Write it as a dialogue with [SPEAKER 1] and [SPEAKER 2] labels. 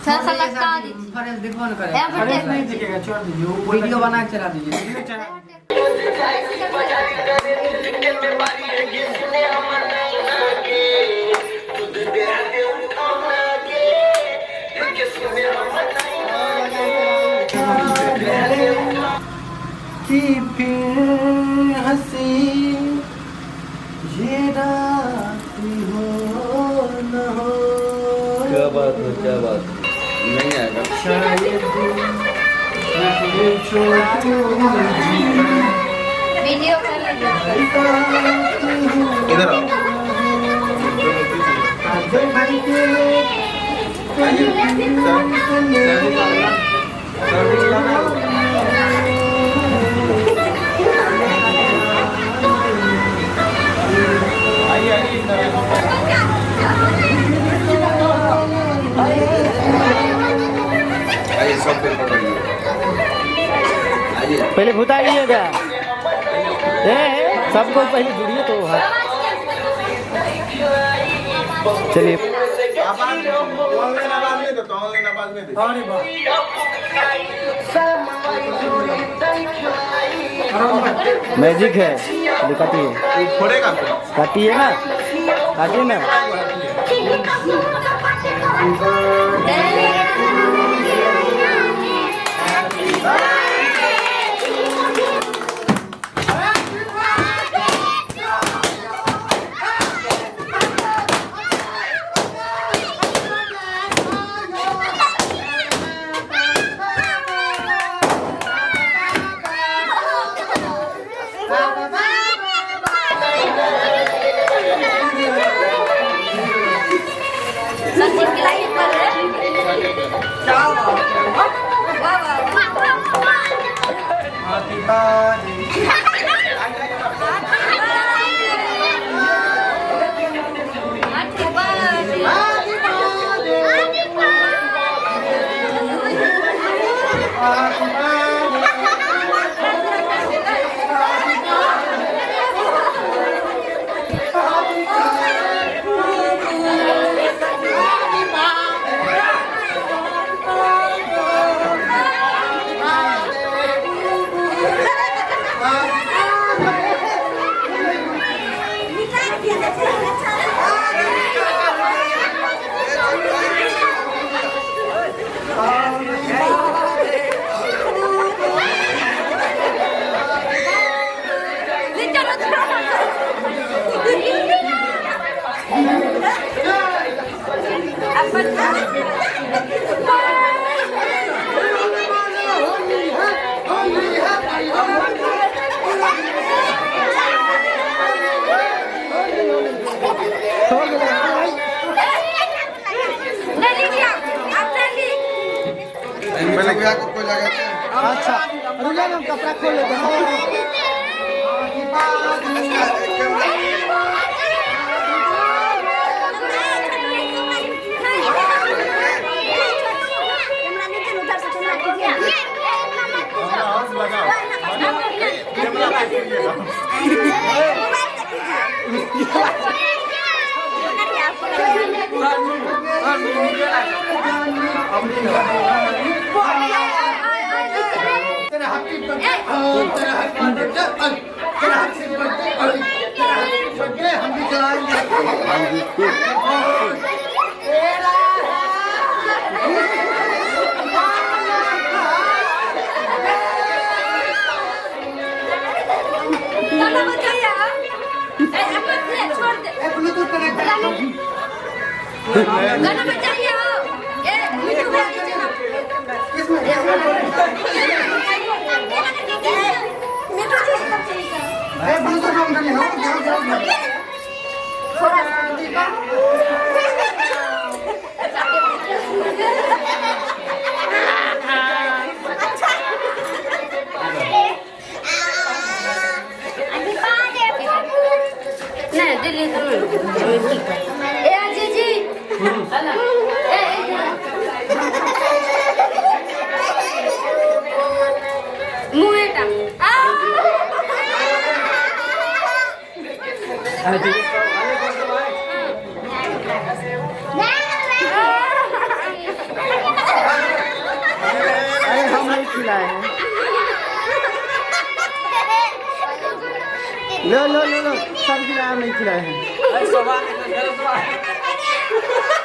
[SPEAKER 1] थोड़ा सा लटका दीजिए।
[SPEAKER 2] फरेस दिखो न करे।
[SPEAKER 3] फरेस नहीं दिखेगा, छोड़ दीजिए। वो
[SPEAKER 2] वीडियो बना के चला दीजिए।
[SPEAKER 3] वीडियो चला कि फिर हंसी ये रात हो न हो।
[SPEAKER 4] क्या बात है, क्या बात है। नहीं आएगा
[SPEAKER 3] शायद
[SPEAKER 1] वीडियो कर लीजिए।
[SPEAKER 4] इधर आओ।
[SPEAKER 3] पहले भुताइएगा, सबको पहले जुड़िए तो हाथ। चलिए मैजिक है, काटिए काटिए ना, काटिए ना। अच्छा रुक हम कपड़ा खोल लेते हैं। हम भी चलाएंगे।
[SPEAKER 1] गाना बजाइए नहीं दिल्ली जी जी मुएटा
[SPEAKER 3] लो लो लो लो सब खिलाया नहीं खिलाए हैं।
[SPEAKER 2] अरे सवाल है, गलत बात है।